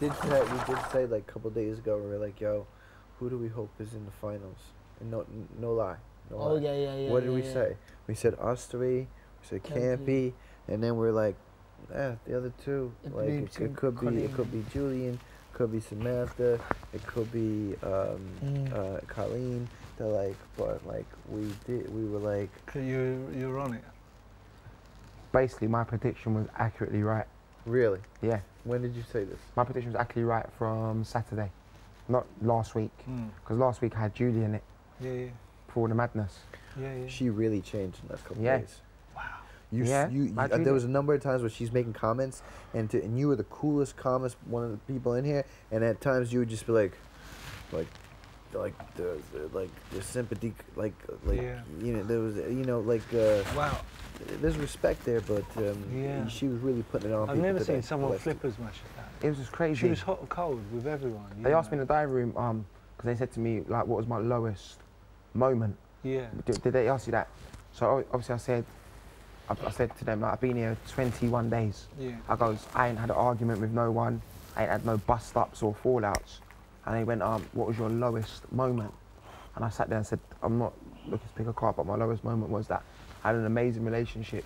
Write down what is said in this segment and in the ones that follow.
did say like a couple days ago, we were like, yo, who do we hope is in the finals? And no lie. No Oh, lie. yeah. What did we say? We said us three, we said Campy, and then we're like, the other two. Like it could be Julian, could be Samantha, it could be Colleen. They're like, but like we were like. You're on it. Basically, my prediction was accurately right. Really? Yeah. When did you say this? My prediction was accurately right from Saturday, not last week. Because last week I had Julie in it. Yeah. For all the madness. Yeah. She really changed in the last couple of days. Wow. There was a number of times where she's making comments, and you were the coolest, calmest one of the people in here, and at times you would just be like the sympathy, you know, there was, you know, like wow. There's respect there, but she was really putting it on. I've never seen someone flip as much as that. It was just crazy. She was hot and cold with everyone. They asked me in the diary room, because they said to me, like, what was my lowest moment? Yeah. Did they ask you that? So obviously I said to them, like, I've been here 21 days. Yeah. I ain't had an argument with no one. I ain't had no bust-ups or fallouts. And they went, what was your lowest moment? And I sat there and said, I'm not looking to pick a card, but my lowest moment was that I had an amazing relationship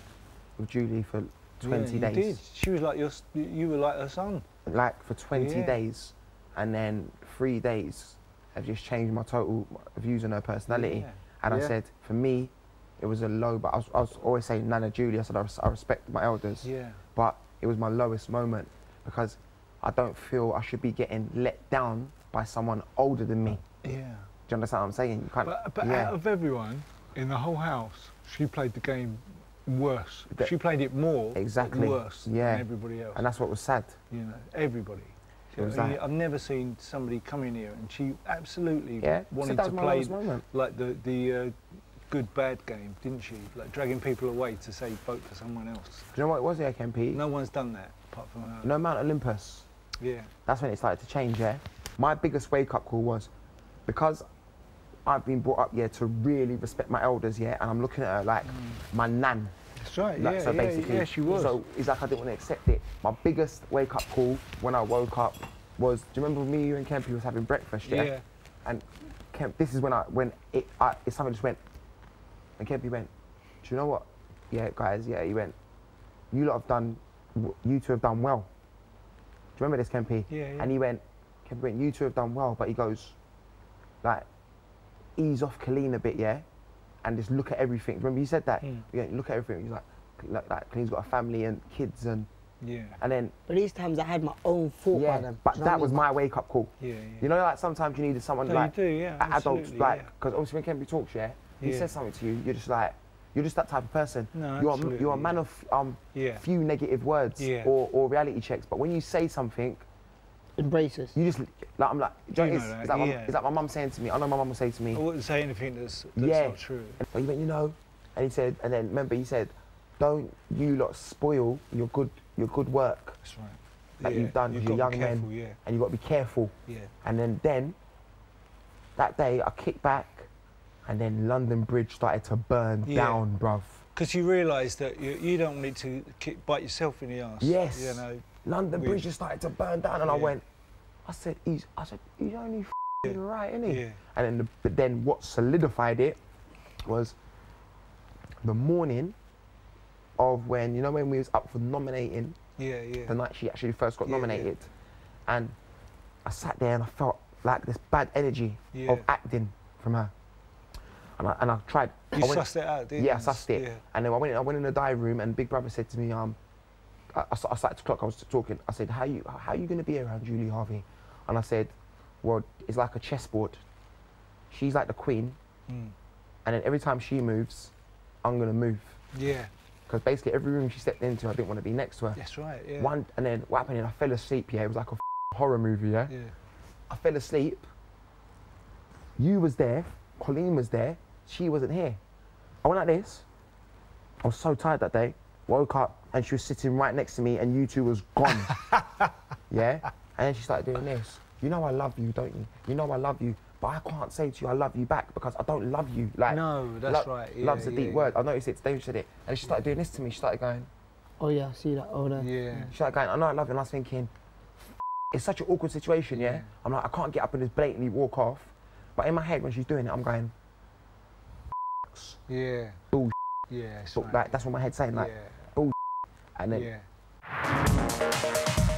with Julie for 20 days. You did. She was like you were like her son. Like for 20 days, and then 3 days have just changed my total views on her personality. Yeah. And I said, for me, it was a low, but I was always saying Nana Julie. I said I respect my elders. Yeah. But it was my lowest moment because I don't feel I should be getting let down by someone older than me. Yeah. Do you understand what I'm saying? You can't, but out of everyone in the whole house, she played the game worse. She played it more, exactly. Worse than everybody else. And that's what was sad. You know, everybody. I've never seen somebody come in here and she absolutely wanted to play like the good bad game, didn't she? Like dragging people away to say vote for someone else. Do you know what it was, KMP? No one's done that apart from her. You know Mount Olympus? Yeah. That's when it started to change, My biggest wake-up call was, because I've been brought up, to really respect my elders, and I'm looking at her like my nan. That's right, like, so basically, yeah, she was. So it's like I didn't want to accept it. My biggest wake-up call when I woke up was, do you remember me, you and Kempy was having breakfast, Yeah. And Kemp, this is when something just went, and Kempy went, do you know what? Yeah, guys, he went, you two have done well. Do you remember this, Kempy? Yeah. And Kempy went, you two have done well, but he goes, like, ease off Colleen a bit, and just look at everything. Remember you said that? Look at everything. He's like Colleen's got a family and kids and and then. But these times I had my own thought by them. But that was my wake up call. Yeah. You know, like sometimes you need someone like you do, adults, like, because obviously when Kempy talks, he says something to you, you're just like, you're just that type of person. No, you're a man of few negative words or reality checks. But when you say something. Embraces. You just like I'm like. It's like my mum saying to me. I know my mum will say to me. I wouldn't say anything that's not true. But he went, and he said, and then remember he said, don't you lot spoil your good work. That's right. That you've done as a young man, and you've got to be careful. Yeah. And then that day I kicked back, and then London Bridge started to burn down, bruv. Because you realise that you don't need to bite yourself in the arse. Yes. You know. London Bridge just started to burn down, and I said, he's only right, isn't he? Yeah. And then what solidified it was the morning of when we was up for nominating. The night she actually first got nominated, and I sat there and I felt like this bad energy of acting from her, and I tried. You sussed it out, didn't you? Yeah, I sussed it. Yeah. And then I went in the diary room, and Big Brother said to me, I started to clock, I was talking, I said, how you going to be around Julie, Harvey? And I said, well, it's like a chessboard. She's like the queen, and then every time she moves, I'm going to move. Yeah. Because basically every room she stepped into, I didn't want to be next to her. That's right, yeah. And then what happened, I fell asleep, it was like a horror movie, Yeah. I fell asleep, you was there, Colleen was there, she wasn't here. I went like this, I was so tired that day, woke up, and she was sitting right next to me, and you two was gone. And then she started doing this. You know I love you, don't you? You know I love you, but I can't say to you I love you back because I don't love you. Like, no, that's right. Love's a deep word. I noticed it today. She said it, and she started doing this to me. She started going. Oh yeah, I see that. Oh no. Yeah. She started going. I know I love you, and I was thinking, it's such an awkward situation, yeah? I'm like, I can't get up and just blatantly walk off. But in my head, when she's doing it, I'm going, yeah, bull. Yeah, Like, that's what my head's saying, like, bull. And then. Yeah.